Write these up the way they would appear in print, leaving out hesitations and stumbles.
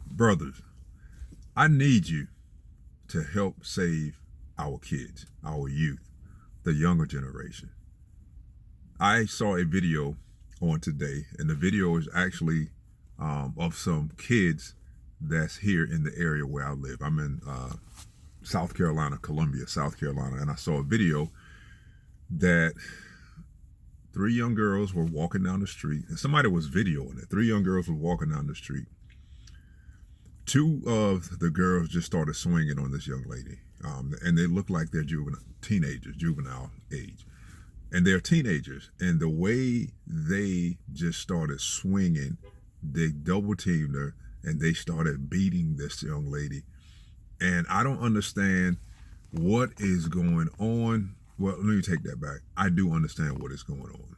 Brothers, I need you to help save our kids, our youth, the younger generation. I saw a video on today, and the video is actually of some kids that's here in the area where I live. I'm in South Carolina, Columbia, South Carolina, and I saw a video that three young girls were walking down the street, and somebody was videoing it. Three young girls were walking down the street. Two of the girls just started swinging on this young lady, and they look like they're juvenile age, and they're teenagers. And the way they just started swinging, they double teamed her, and they started beating this young lady. And I don't understand what is going on. Well, let me take that back. I do understand what is going on.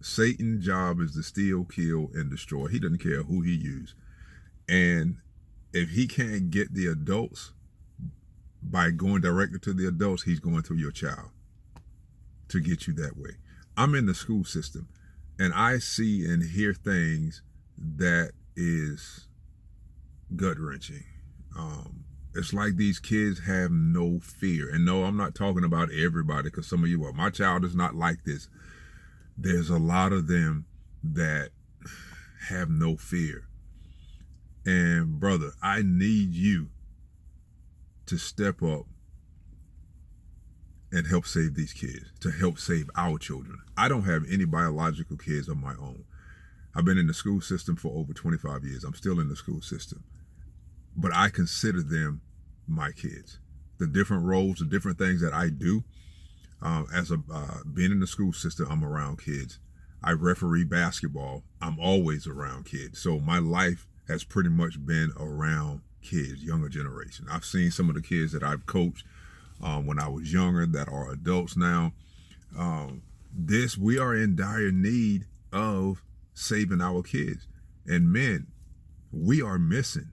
Satan's job is to steal, kill, and destroy. He doesn't care who he uses. And if he can't get the adults by going directly to the adults, he's going to your child to get you that way. I'm in the school system, and I see and hear things that is gut-wrenching. It's like these kids have no fear. And no, I'm not talking about everybody, because some of you are, my child is not like this. There's a lot of them that have no fear. And brother, I need you to step up and help save these kids, to help save our children. I don't have any biological kids of my own. I've been in the school system for over 25 years. I'm still in the school system. But I consider them my kids. The different roles, the different things that I do, being in the school system, I'm around kids. I referee basketball. I'm always around kids. So my life has pretty much been around kids, younger generation. I've seen some of the kids that I've coached when I was younger that are adults now. We are in dire need of saving our kids. And men, we are missing.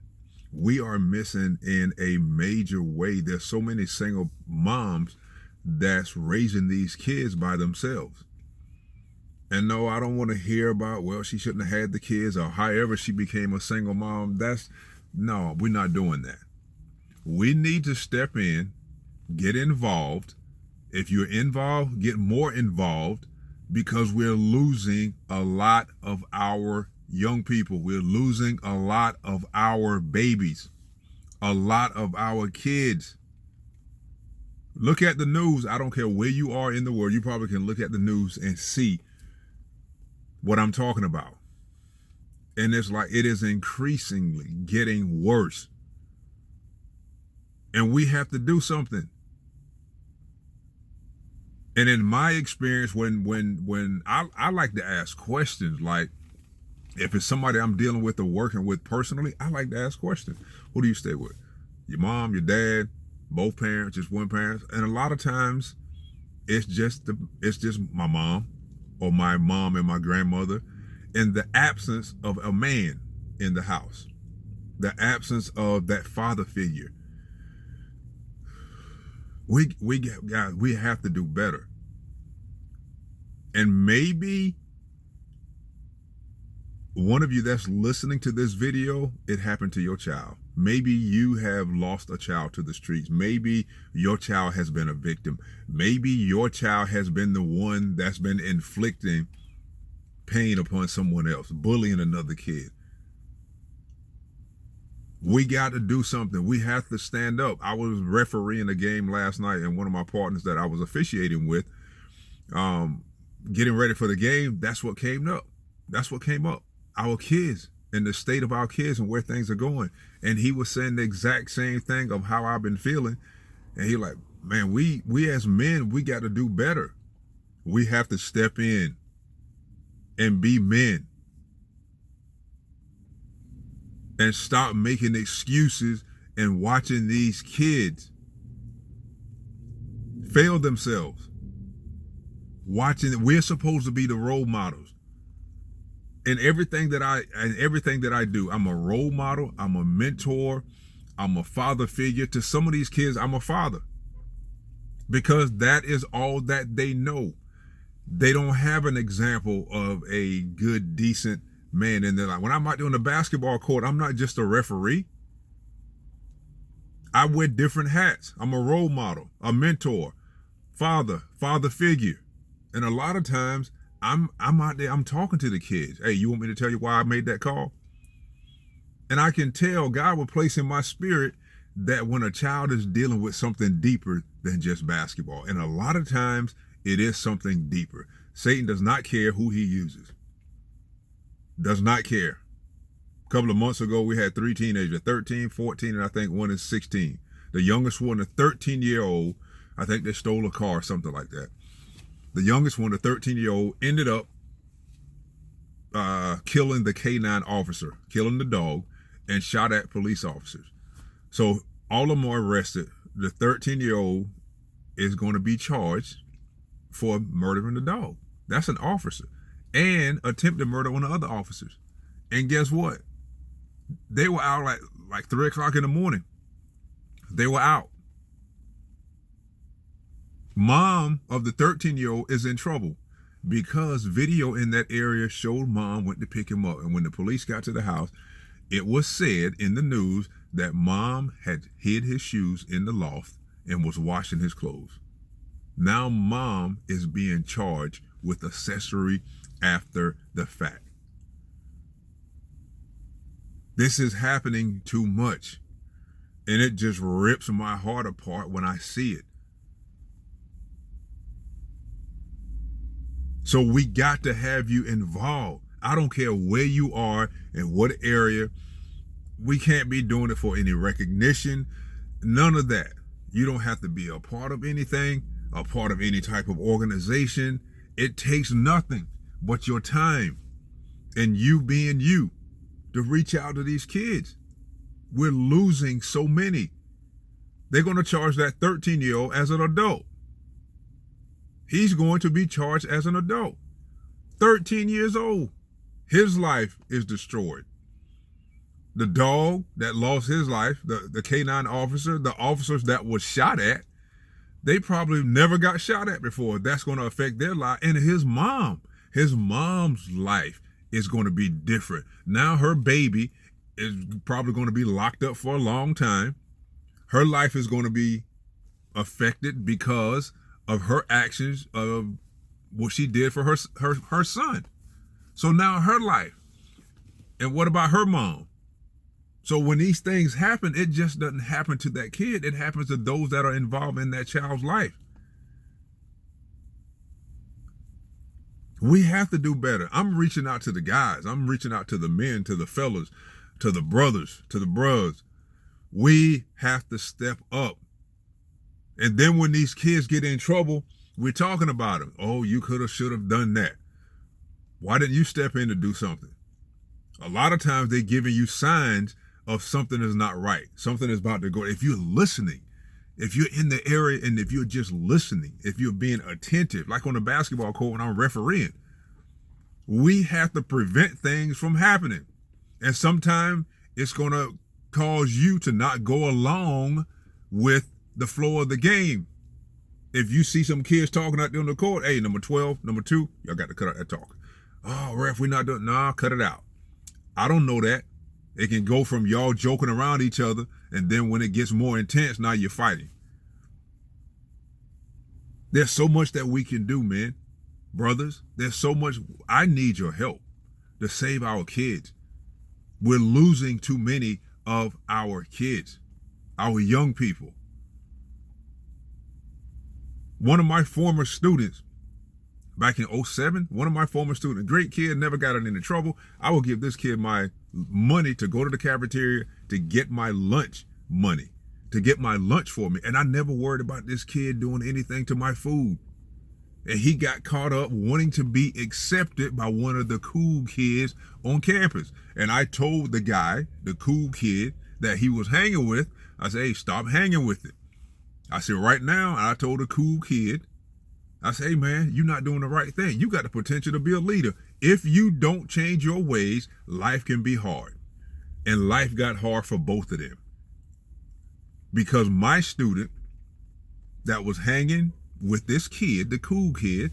We are missing in a major way. There's so many single moms that's raising these kids by themselves. And no, I don't want to hear about, well, she shouldn't have had the kids, or however she became a single mom. No, we're not doing that. We need to step in, get involved. If you're involved, get more involved, because we're losing a lot of our young people. We're losing a lot of our babies, a lot of our kids. Look at the news. I don't care where you are in the world. You probably can look at the news and see what I'm talking about. And it's like, it is increasingly getting worse. And we have to do something. And in my experience, when I like to ask questions, like if it's somebody I'm dealing with or working with personally, I like to ask questions. Who do you stay with? Your mom, your dad, both parents, just one parent? And a lot of times it's just my mom, or my mom and my grandmother, in the absence of a man in the house, the absence of that father figure. We have to do better. And maybe one of you that's listening to this video, it happened to your child. Maybe you have lost a child to the streets. Maybe your child has been a victim. Maybe your child has been the one that's been inflicting pain upon someone else, bullying another kid. We got to do something. We have to stand up. I was refereeing a game last night, and one of my partners that I was officiating with, getting ready for the game, that's what came up. That's what came up. Our kids and the state of our kids and where things are going. And he was saying the exact same thing of how I've been feeling. And he like, man, we as men, we got to do better. We have to step in and be men. And stop making excuses and watching these kids fail themselves. We're supposed to be the role models. In everything that I do, I'm a role model, I'm a mentor, I'm a father figure. To some of these kids, I'm a father. Because that is all that they know. They don't have an example of a good, decent Man, and then like, when I'm out there on the basketball court, I'm not just a referee. I wear different hats. I'm a role model, a mentor, father figure. And a lot of times I'm out there, I'm talking to the kids. Hey, you want me to tell you why I made that call? And I can tell God will place in my spirit that when a child is dealing with something deeper than just basketball, and a lot of times it is something deeper. Satan does not care who he uses. Does not care. A couple of months ago, we had 3 teenagers, 13, 14, and I think one is 16. The youngest one, a 13-year-old, I think they stole a car, something like that. The youngest one, the 13-year-old, ended up killing the K9 officer, killing the dog, and shot at police officers. So all of them are arrested. The 13-year-old is going to be charged for murdering the dog. That's an officer. And attempted murder on the other officers. And guess what? They were out like 3 o'clock in the morning. They were out. Mom of the 13-year-old is in trouble because video in that area showed mom went to pick him up. And when the police got to the house, it was said in the news that mom had hid his shoes in the loft and was washing his clothes. Now mom is being charged with accessory after the fact. This is happening too much. And it just rips my heart apart when I see it. So we got to have you involved. I don't care where you are and what area. We can't be doing it for any recognition. None of that. You don't have to be a part of anything, a part of any type of organization. It takes nothing but your time and you being you to reach out to these kids. We're losing so many. They're going to charge that 13-year-old as an adult. He's going to be charged as an adult. 13 years old. His life is destroyed. The dog that lost his life, the K9 officer, the officers that was shot at, they probably never got shot at before. That's going to affect their life. And his mom's life is going to be different. Now her baby is probably going to be locked up for a long time. Her life is going to be affected because of her actions, of what she did for her son. So now her life. And what about her mom? So when these things happen, it just doesn't happen to that kid. It happens to those that are involved in that child's life. We have to do better. I'm reaching out to the guys. I'm reaching out to the men, to the fellas, to the brothers, to the bros. We have to step up. And then when these kids get in trouble, we're talking about them. Oh, you could have, should have done that. Why didn't you step in to do something? A lot of times they're giving you signs of something is not right. Something is about to go. If you're listening, if you're in the area and if you're just listening, if you're being attentive, like on the basketball court when I'm refereeing, we have to prevent things from happening. And sometimes it's going to cause you to not go along with the flow of the game. If you see some kids talking out there on the court, hey, number 12, number 2, y'all got to cut out that talk. Oh, ref, we're not doing, nah, cut it out. I don't know that. It can go from y'all joking around each other, and then when it gets more intense, now you're fighting. There's so much that we can do, man. Brothers, there's so much. I need your help to save our kids. We're losing too many of our kids, our young people. One of my former students, back in 2007, one of my former students, great kid, never got in any trouble. I will give this kid my money to go to the cafeteria to get my lunch money, to get my lunch for me. And I never worried about this kid doing anything to my food. And he got caught up wanting to be accepted by one of the cool kids on campus. And I told the guy, the cool kid that he was hanging with, I said, hey, stop hanging with it. I said, right now, and I told the cool kid, I say, hey, man, you're not doing the right thing. You got the potential to be a leader. If you don't change your ways, life can be hard. And life got hard for both of them. Because my student that was hanging with this kid, the cool kid,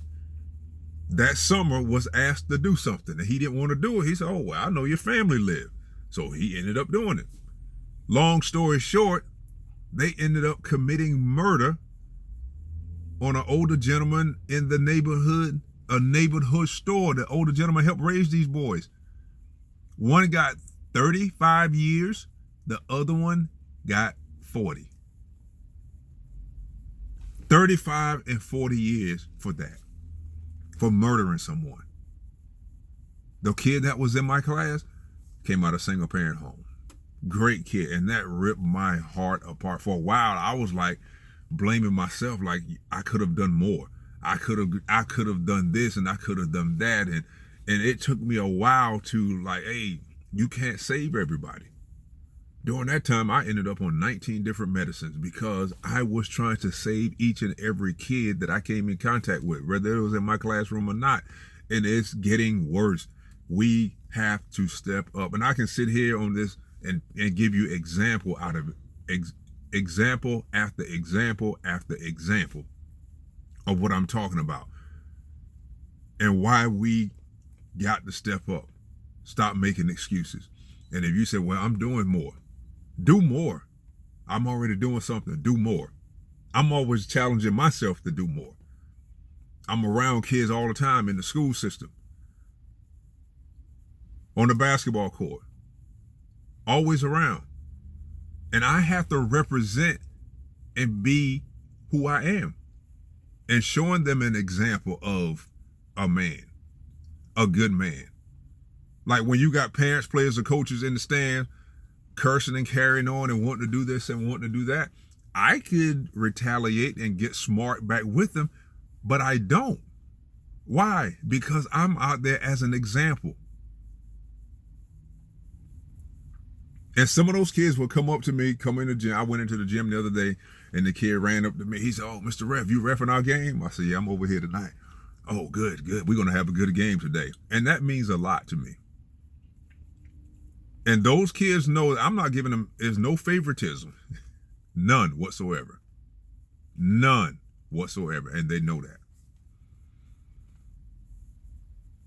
that summer was asked to do something and he didn't want to do it. He said, oh, well, I know your family live. So he ended up doing it. Long story short, they ended up committing murder on an older gentleman in the neighborhood, a neighborhood store. The older gentleman helped raise these boys. One got 35 years. The other one got 40. 35 and 40 years for that, for murdering someone. The kid that was in my class came out of single parent home. Great kid. And that ripped my heart apart. For a while, I was like blaming myself, like I could have done more. I could have done this and I could have done that. And it took me a while to like, hey, you can't save everybody. During that time, I ended up on 19 different medicines because I was trying to save each and every kid that I came in contact with, whether it was in my classroom or not. And it's getting worse. We have to step up. And I can sit here on this and give you example out of example after example after example of what I'm talking about and why we got to step up. Stop making excuses. And if you say, well, I'm doing more, do more. I'm already doing something. Do more. I'm always challenging myself to do more. I'm around kids all the time in the school system, on the basketball court, always around. And I have to represent and be who I am and showing them an example of a man, a good man. Like when you got parents, players, or coaches in the stand cursing and carrying on and wanting to do this and wanting to do that, I could retaliate and get smart back with them, but I don't. Why? Because I'm out there as an example. And some of those kids will come up to me, come in the gym. I went into the gym the other day and the kid ran up to me. He said, oh, Mr. Ref, you reffing our game? I said, yeah, I'm over here tonight. Oh, good. We're going to have a good game today. And that means a lot to me. And those kids know that I'm not giving them, there's no favoritism. None whatsoever. None whatsoever. And they know that.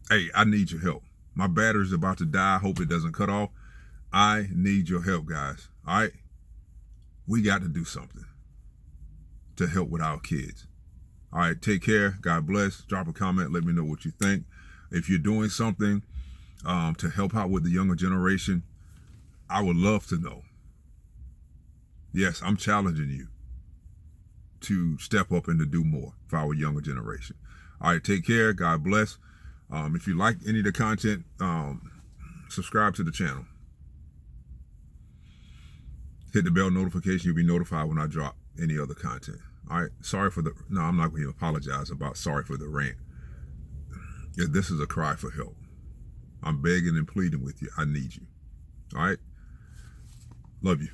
Hey, I need your help. My battery's about to die. I hope it doesn't cut off. I need your help, guys. All right? We got to do something to help with our kids. All right, take care. God bless. Drop a comment. Let me know what you think. If you're doing something to help out with the younger generation, I would love to know. Yes, I'm challenging you to step up and to do more for our younger generation. All right, take care. God bless. If you like any of the content, subscribe to the channel. Hit the bell notification. You'll be notified when I drop any other content. All right. No, I'm not going to apologize about sorry for the rant. This is a cry for help. I'm begging and pleading with you. I need you. All right. Love you.